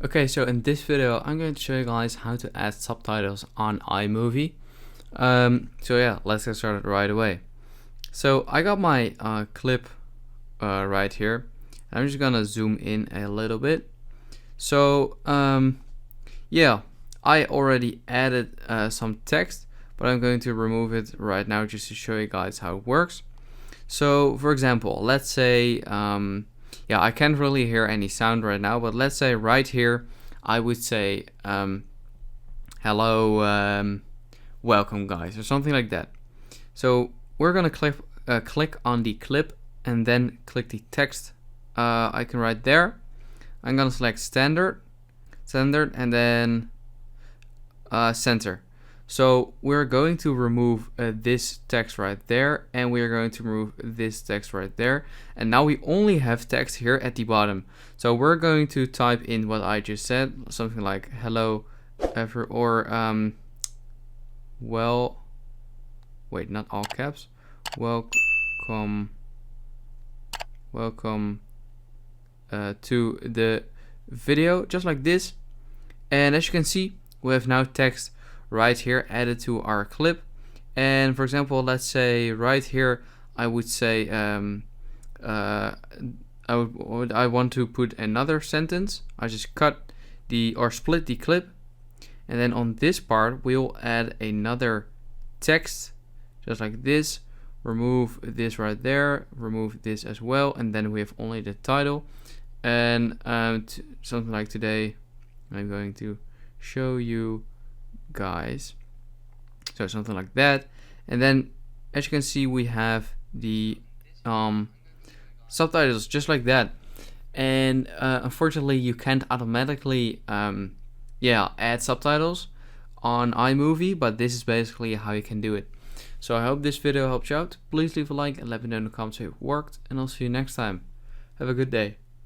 Okay, so in this video, I'm going to show you guys how to add subtitles on iMovie. So yeah, let's get started right away. So I got my clip right here. I'm just gonna zoom in a little bit. So yeah, I already added some text, but I'm going to remove it right now just to show you guys how it works. So for example, let's say yeah, I can't really hear any sound right now, but let's say right here I would say hello, welcome guys, or something like that. So we're gonna click on the clip and then click the text icon right there. I'm gonna select standard, and then center. So we're going to remove this text right there, and we're going to remove this text right there, and now we only have text here at the bottom. So we're going to type in what I just said, something like hello or well, wait, not all caps, welcome to the video, just like this. And as you can see, we have now text right here added to our clip. And for example, let's say right here I would say I want to put another sentence. I just cut or split the clip, and then on this part we'll add another text just like this. Remove this right there, remove this as well, and then we have only the title. And something like today I'm going to show you guys, so something like that. And then as you can see, we have the subtitles just like that. And unfortunately you can't automatically add subtitles on iMovie, but this is basically how you can do it. So I hope this video helped you out. Please leave a like and let me know in the comments if it worked, and I'll see you next time. Have a good day.